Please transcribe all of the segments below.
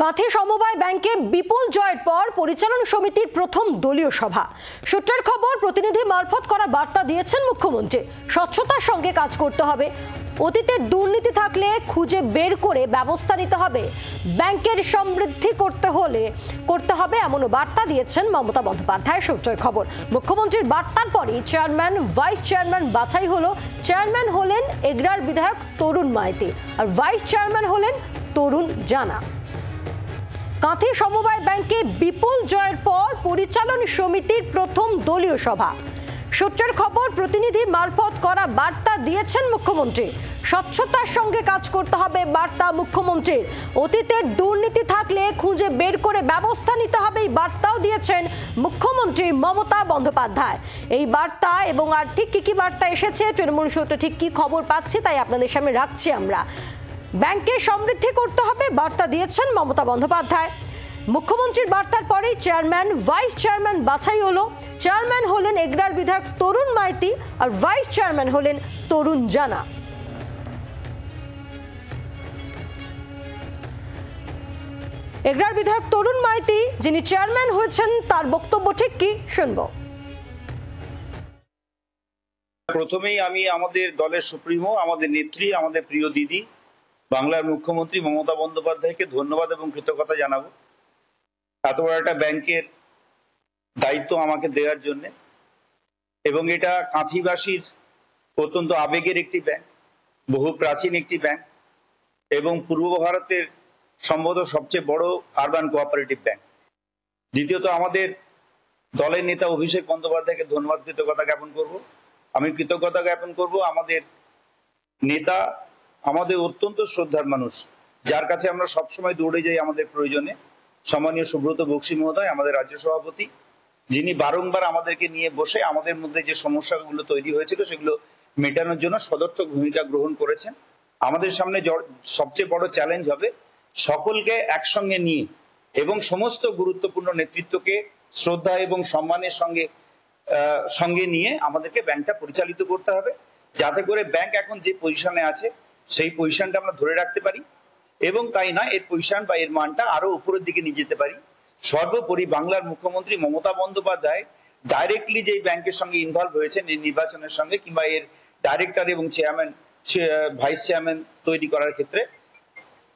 কাঁথি সমবায় ব্যাংকে বিপুল জয়ের পর পরিচালন সমিতির প্রথম দলীয় সভা। সূত্রের খবর, প্রতিনিধি মারফত করা বার্তা দিয়েছেন মুখ্যমন্ত্রী। স্বচ্ছতার সঙ্গে কাজ করতে হবে, অতীতে দুর্নীতি থাকলে খুঁজে বের করে ব্যবস্থা নিতে হবে, ব্যাংকের সমৃদ্ধি করতে হবে এমন বার্তা দিয়েছেন মমতা বন্দ্যোপাধ্যায়। সূত্রের খবর, মুখ্যমন্ত্রীর বার্তার পরই চেয়ারম্যান ভাইস চেয়ারম্যান বাছাই হলো। চেয়ারম্যান হলেন এগরার বিধায়ক তরুণ মাইতি আর ভাইস চেয়ারম্যান হলেন তরুণ জানা। কাঁথি সমবায় ব্যাংকে বিপুল জয়ের পর পরিচালন সমিতির প্রথম দলীয় সভা। সূত্রের খবর, প্রতিনিধি মারফত করা বার্তা দিয়েছেন মুখ্যমন্ত্রী। স্বচ্ছতার সঙ্গে কাজ করতে হবে বার্তা মুখ্যমন্ত্রীর। অতীতের দুর্নীতি থাকলে খুঁজে বের করে ব্যবস্থা নিতে হবে, এই বার্তাও দিয়েছেন মুখ্যমন্ত্রী মমতা বন্দ্যোপাধ্যায়। এই বার্তা এবং আর ঠিক কি বার্তা এসেছে, তৃণমূল সূত্রে ঠিক কি খবর পাচ্ছি তাই আপনাদের সামনে রাখছি আমরা। ব্যাংকে সমৃদ্ধি করতে হবে বার্তা দিয়েছেন মমতা বন্দ্যোপাধ্যায়। মুখ্যমন্ত্রীর বার্তার পরেই চেয়ারম্যান ভাইস চেয়ারম্যান বাছাই হলো। চেয়ারম্যান হলেন এগরার বিধায়ক তরুণ মাইতি আর ভাইস চেয়ারম্যান হলেন তরুণ জানা। এগরার বিধায়ক তরুণ মাইতি যিনি চেয়ারম্যান হয়েছেন, তার বক্তব্য ঠিক কি শুনবো। প্রথমেই আমি আমাদের দলের সুপ্রিমো, আমাদের নেত্রী, আমাদের প্রিয় দিদি বাংলার মুখ্যমন্ত্রী মমতা বন্দ্যোপাধ্যায়কে ধন্যবাদ এবং কৃতজ্ঞতা জানাবো এত বড় একটা ব্যাংকের দায়িত্ব আমাকে দেওয়ার জন্য। এবং এটা কাঁথিবাসীর অত্যন্ত আবেগের একটি ব্যাংক, বহু প্রাচীন একটি ব্যাংক এবং পূর্ব ভারতের সম্ভবত সবচেয়ে বড় আরবান কোঅপারেটিভ ব্যাংক। দ্বিতীয়ত, আমাদের দলের নেতা অভিষেক বন্দ্যোপাধ্যায়কে ধন্যবাদ কৃতজ্ঞতা জ্ঞাপন করব। আমি কৃতজ্ঞতা জ্ঞাপন করব আমাদের নেতা, আমাদের অত্যন্ত শ্রদ্ধার মানুষ, যার কাছে আমরা সবসময় দৌড়ে যাই আমাদের প্রয়োজনে, সম্মানীয় সুব্রত বক্সী মহোদয়, আমাদের রাজ্য সভাপতি, যিনি বারংবার আমাদেরকে নিয়ে বসে আমাদের মধ্যে যে সমস্যাগুলো তৈরি হয়েছিল সেগুলো মেটানোর জন্য সদর্থক ভূমিকা গ্রহণ করেছেন। আমাদের সামনে সবচেয়ে বড় চ্যালেঞ্জ হবে সকলকে একসঙ্গে নিয়ে এবং সমস্ত গুরুত্বপূর্ণ নেতৃত্বকে শ্রদ্ধা এবং সম্মানের সঙ্গে নিয়ে আমাদেরকে ব্যাংকটা পরিচালিত করতে হবে, যাতে করে ব্যাংক এখন যে পজিশনে আছে সেই পজিশনটা আমরা ধরে রাখতে পারি এবং তাই না এর পজিশন বা এর মানটা আরো উপরের দিকে নিয়ে যেতে পারি। সর্বোপরি বাংলার মুখ্যমন্ত্রী মমতা বন্দ্যোপাধ্যায় ডাইরেক্টলি যেই ব্যাংকের সঙ্গে ইনভলভ হয়েছেন এই নির্বাচনের সঙ্গে কিংবা এর ডাইরেক্টর এবং চেয়ারম্যান ভাইস চেয়ারম্যান তৈরি করার ক্ষেত্রে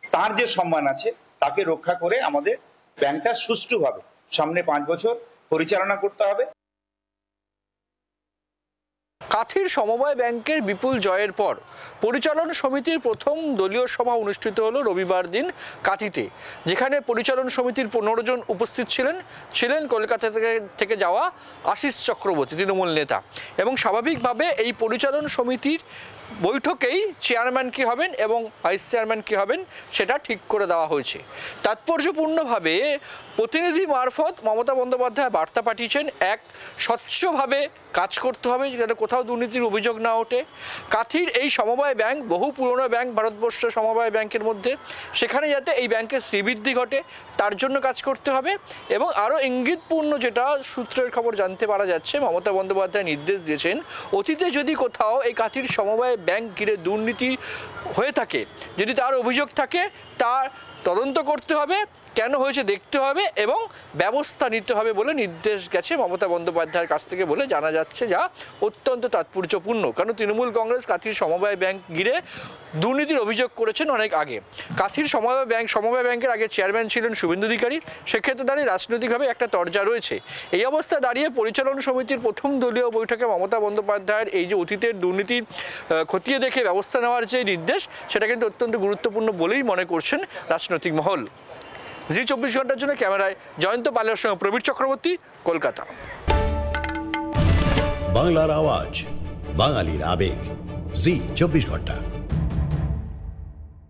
তার যে সম্মান আছে তাকে রক্ষা করে আমাদের ব্যাংকটা সুষ্ঠুভাবে সামনে 5 বছর পরিচালনা করতে হবে। কাঁথির সমবায় ব্যাংকের বিপুল জয়ের পর পরিচালন সমিতির প্রথম দলীয় সভা অনুষ্ঠিত হলো রবিবার দিন কাঁথিতে, যেখানে পরিচালন সমিতির 15 জন উপস্থিত ছিলেন কলকাতা থেকে যাওয়া আশিস চক্রবর্তী, তৃণমূল নেতা। এবং স্বাভাবিকভাবে এই পরিচালন সমিতির বৈঠকেই চেয়ারম্যান কী হবেন এবং ভাইস চেয়ারম্যান কী হবেন সেটা ঠিক করে দেওয়া হয়েছে। তাৎপর্যপূর্ণভাবে প্রতিনিধি মারফত মমতা বন্দ্যোপাধ্যায় বার্তা পাঠিয়েছেন, এক, স্বচ্ছভাবে কাজ করতে হবে যাতে কোথাও দুর্নীতির অভিযোগ না ওঠে। কাঁথির এই সমবায় ব্যাংক বহু পুরনো ব্যাংক, ভারতবর্ষ সমবায় ব্যাংকের মধ্যে, সেখানে যাতে এই ব্যাংকের শ্রীবৃদ্ধি ঘটে তার জন্য কাজ করতে হবে। এবং আরও ইঙ্গিতপূর্ণ যেটা সূত্রের খবর জানতে পারা যাচ্ছে, মমতা বন্দ্যোপাধ্যায় নির্দেশ দিয়েছেন অতীতে যদি কোথাও এই কাঁথির সমবায় ব্যাংক ঘিরে দুর্নীতি হয়ে থাকে, যদি তার অভিযোগ থাকে তার তদন্ত করতে হবে, কেন হয়েছে দেখতে হবে এবং ব্যবস্থা নিতে হবে বলে নির্দেশ গেছে মমতা বন্দ্যোপাধ্যায়ের কাছ থেকে বলে জানা যাচ্ছে, যা অত্যন্ত তাৎপর্যপূর্ণ। কারণ তৃণমূল কংগ্রেস কাঁথির সমবায় ব্যাংক ঘিরে দুর্নীতির অভিযোগ করেছেন অনেক আগে। কাঁথির সমবায় ব্যাংকের আগে চেয়ারম্যান ছিলেন শুভেন্দু অধিকারী, সেক্ষেত্রে দাঁড়িয়ে রাজনৈতিকভাবে একটা তরজা রয়েছে। এই অবস্থায় দাঁড়িয়ে পরিচালন সমিতির প্রথম দলীয় বৈঠকে মমতা বন্দ্যোপাধ্যায়ের এই যে অতীতের দুর্নীতির খতিয়ে দেখে ব্যবস্থা নেওয়ার যে নির্দেশ, সেটা কিন্তু অত্যন্ত গুরুত্বপূর্ণ বলেই মনে করছেন রাজনৈতিক মহল। জি 24 ঘন্টার জন্য ক্যামেরায় জয়ন্ত পালের সঙ্গে প্রবীর চক্রবর্তী, কলকাতা। বাংলার আওয়াজ, বাঙালির আবেগ, জি 24 ঘন্টা।